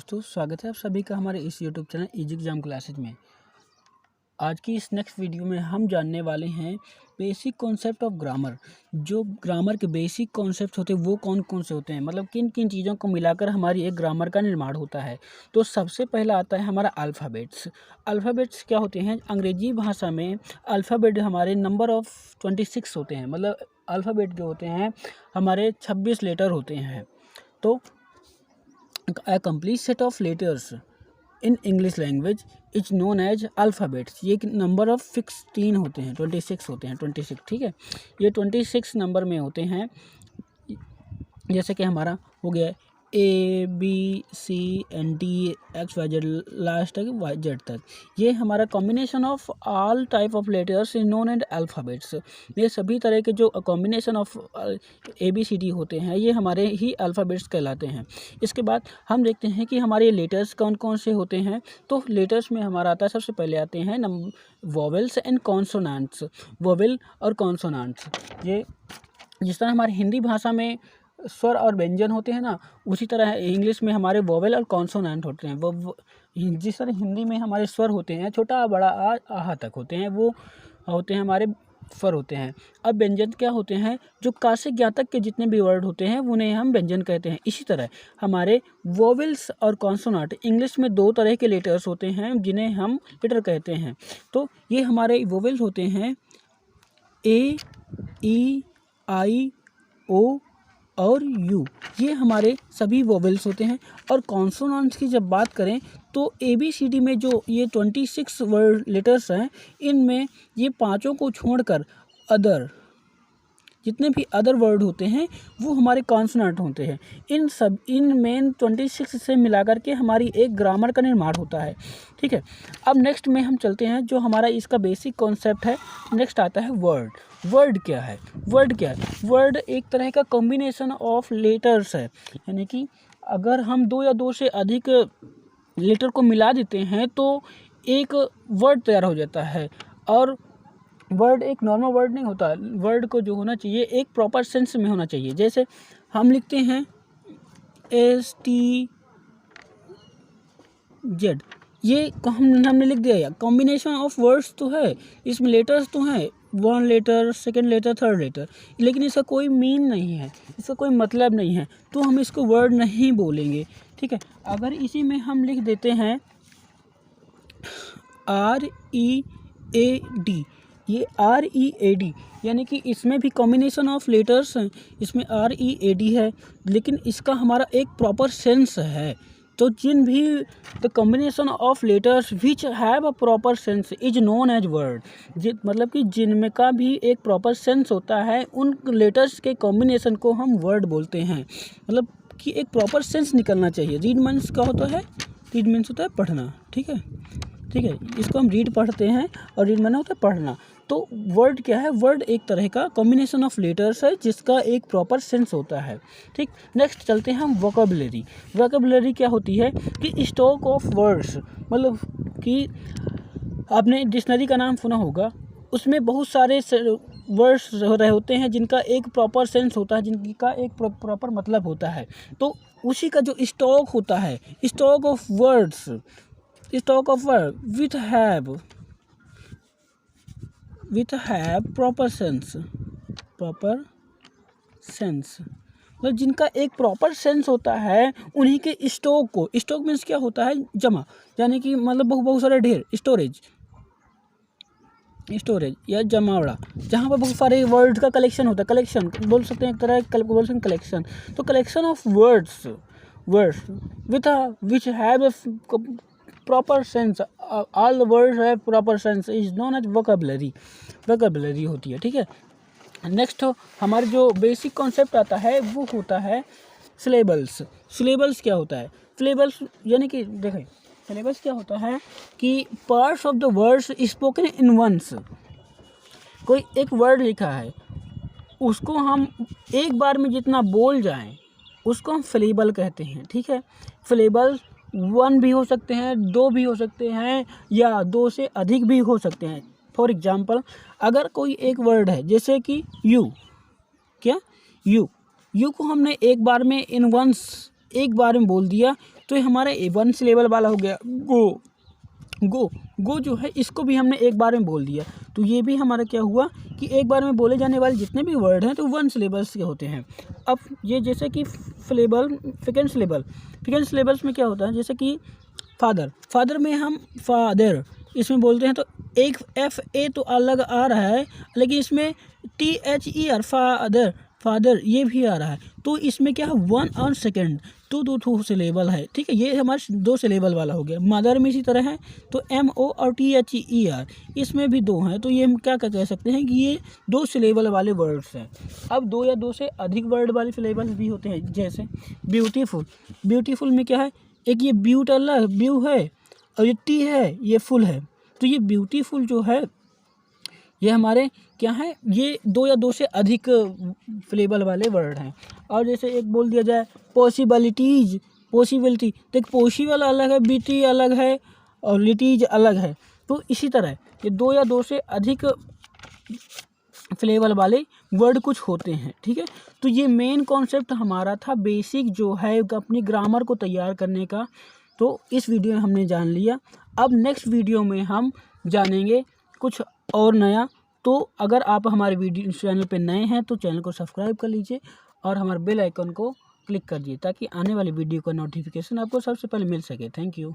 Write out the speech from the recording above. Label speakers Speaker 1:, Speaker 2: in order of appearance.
Speaker 1: दोस्तों, स्वागत है आप सभी का हमारे इस YouTube channel easy exam classes में। आज की इस नेक्स्ट वीडियो में हम जानने वाले हैं बेसिक कॉन्सेप्ट ऑफ ग्रामर। जो ग्रामर के बेसिक कॉन्सेप्ट होते हैं वो कौन कौन से होते हैं, मतलब किन किन चीज़ों को मिलाकर हमारी एक ग्रामर का निर्माण होता है। तो सबसे पहला आता है हमारा अल्फ़ाबेट्स। अल्फ़ाबेट्स क्या होते हैं? अंग्रेजी भाषा में अल्फ़ाबेट हमारे नंबर ऑफ 26 होते हैं, मतलब अल्फ़ाबेट जो होते हैं हमारे 26 लेटर होते हैं। तो A complete set of letters in English language is known as alphabets। ये नंबर ऑफ 16 होते हैं, 26 होते हैं, 26, ठीक है। ये 26 नंबर में होते हैं। जैसे कि हमारा हो गया ABCD XYZ लास्ट तक YZ तक। ये हमारा combination of all type of letters is known and alphabets. ये सभी तरह के जो कॉम्बिनेशन ऑफ ABCD होते हैं ये हमारे ही अल्फ़ाबेट्स कहलाते हैं। इसके बाद हम देखते हैं कि हमारे लेटर्स कौन कौन से होते हैं। तो लेटर्स में हमारा आता है, सबसे पहले आते हैं वोवेल्स एंड कॉन्सोनेंट्स। वोवेल और कॉन्सोनेंट्स, ये जिस तरह हमारी हिंदी भाषा में स्वर और व्यंजन होते हैं ना, उसी तरह इंग्लिश में हमारे वोवेल और कॉन्सोनेंट होते हैं। वो जिस तरह हिंदी में हमारे स्वर होते हैं छोटा बड़ा आ आहा तक होते हैं, वो होते हैं हमारे स्वर होते हैं। अब व्यंजन क्या होते हैं? जो का से ज्ञा तक के जितने भी वर्ड होते हैं उन्हें हम व्यंजन कहते हैं। इसी तरह हमारे वोवेल्स और कॉन्सोनेंट, इंग्लिश में दो तरह के लेटर्स होते हैं जिन्हें हम लेटर कहते हैं। तो ये हमारे वोवेल्स होते हैं A, E, I, O और यू, ये हमारे सभी वोवेल्स होते हैं। और कॉन्सोनेंट्स की जब बात करें तो ABCD में जो ये 26 वर्ड लेटर्स हैं, इनमें ये पांचों को छोड़कर अदर जितने भी अदर वर्ड होते हैं वो हमारे कॉन्सोनेंट होते हैं। इन मेन 26 से मिलाकर के हमारी एक ग्रामर का निर्माण होता है, ठीक है। अब नेक्स्ट में हम चलते हैं, जो हमारा इसका बेसिक कॉन्सेप्ट है। नेक्स्ट आता है वर्ड। वर्ड क्या है? वर्ड एक तरह का कॉम्बिनेशन ऑफ लेटर्स है, यानी कि अगर हम दो या दो से अधिक लेटर को मिला देते हैं तो एक वर्ड तैयार हो जाता है। और वर्ड एक नॉर्मल वर्ड नहीं होता, वर्ड को जो होना चाहिए एक प्रॉपर सेंस में होना चाहिए। जैसे हम लिखते हैं STZ, ये हमने लिख दिया। कॉम्बिनेशन ऑफ वर्ड्स तो है, इसमें लेटर्स तो हैं, one letter, second letter, third letter, लेकिन इसका कोई मीन नहीं है, इसका कोई मतलब नहीं है, तो हम इसको वर्ड नहीं बोलेंगे, ठीक है। अगर इसी में हम लिख देते हैं READ, ये READ, यानी कि इसमें भी कॉम्बिनेशन ऑफ लेटर्स हैं, इसमें READ है, लेकिन इसका हमारा एक प्रॉपर सेंस है। तो जिन भी the combination of letters which have a proper sense is known as word, मतलब कि जिनमें का भी एक प्रॉपर सेंस होता है, उन लेटर्स के कॉम्बिनेशन को हम वर्ड बोलते हैं। मतलब कि एक प्रॉपर सेंस निकलना चाहिए। रीड मीन्स क्या होता है? रीड मीन्स होता है पढ़ना, ठीक है। इसको हम रीड पढ़ते हैं और रीड माने होता है पढ़ना। तो वर्ड क्या है? वर्ड एक तरह का कॉम्बिनेशन ऑफ लेटर्स है जिसका एक प्रॉपर सेंस होता है, ठीक। नेक्स्ट चलते हैं हम वोकैबुलरी। वोकैबुलरी क्या होती है? कि स्टॉक ऑफ वर्ड्स, मतलब कि आपने डिक्शनरी का नाम सुना होगा, उसमें बहुत सारे वर्ड्स रहे होते हैं जिनका एक प्रॉपर सेंस होता है, जिनका एक प्रॉपर मतलब होता है। तो उसी का जो स्टॉक होता है, stock of words which have proper sense, मतलब जिनका एक प्रॉपर सेंस होता है, उन्हीं के स्टॉक मीन्स क्या होता है? जमा, यानी कि मतलब बहुत सारे ढेर, स्टोरेज या जमावड़ा, जहाँ पर बहुत सारे वर्ड्स का कलेक्शन होता है। कलेक्शन बोल सकते हैं, एक तरह बोल सकते हैं कलेक्शन। तो collection of words which have a proper sense, all the words have proper sense is known as vocabulary होती है, ठीक है। नेक्स्ट हमारे जो बेसिक कॉन्सेप्ट आता है वो होता है सिलेबल्स। सिलेबल्स क्या होता है? सिलेबल्स यानी कि देखें, सिलेबस क्या होता है कि parts of the words spoken in once. कोई एक वर्ड लिखा है, उसको हम एक बार में जितना बोल जाएं उसको हम सिलेबल कहते हैं, ठीक है। सिलेबल 1 भी हो सकते हैं, 2 भी हो सकते हैं, या 2 से अधिक भी हो सकते हैं। फॉर एग्जाम्पल, अगर कोई एक वर्ड है जैसे कि यू को हमने एक बार में इन वंस एक बार में बोल दिया तो ये हमारा वन सिलेबल वाला हो गया गो। गो जो है इसको भी हमने एक बार में बोल दिया, तो ये भी हमारा क्या हुआ कि एक बार में बोले जाने वाले जितने भी वर्ड हैं तो वन सिलेबल्स के होते हैं। अब ये जैसे कि सेकेंड सिलेबल्स में क्या होता है, जैसे कि फादर में हम फादर इसमें बोलते हैं तो एक FA तो अलग आ रहा है, लेकिन इसमें THER फादर ये भी आ रहा है, तो इसमें क्या है 1 और सेकेंड तो दो सिलेबल है, ठीक है। ये हमारे 2 सिलेबल वाला हो गया। मदर में इसी तरह है तो MO और THER इसमें भी 2 हैं, तो ये हम क्या कह सकते हैं कि ये 2 सिलेबल वाले वर्ड्स हैं। अब 2 या 2 से अधिक वर्ड वाले सिलेबल भी होते हैं, जैसे ब्यूटीफुल में क्या है, एक ये ब्यू है और ये टी है, ये फुल है, तो ये ब्यूटीफुल जो है ये हमारे क्या है, ये 2 या 2 से अधिक सिलेबल वाले वर्ड हैं। और जैसे एक बोल दिया जाए पॉसिबिलिटी, तो एक पॉसिबल अलग है, बीटी अलग है और लिटीज अलग है, तो इसी तरह ये 2 या 2 से अधिक सिलेबल वाले वर्ड कुछ होते हैं, ठीक है। तो ये मेन कॉन्सेप्ट हमारा था बेसिक जो है अपनी ग्रामर को तैयार करने का, तो इस वीडियो में हमने जान लिया। अब नेक्स्ट वीडियो में हम जानेंगे कुछ और नया। तो अगर आप हमारे वीडियो चैनल पे नए हैं तो चैनल को सब्सक्राइब कर लीजिए और हमारे बेल आइकन को क्लिक कर दीजिए, ताकि आने वाली वीडियो का नोटिफिकेशन आपको सबसे पहले मिल सके। Thank you.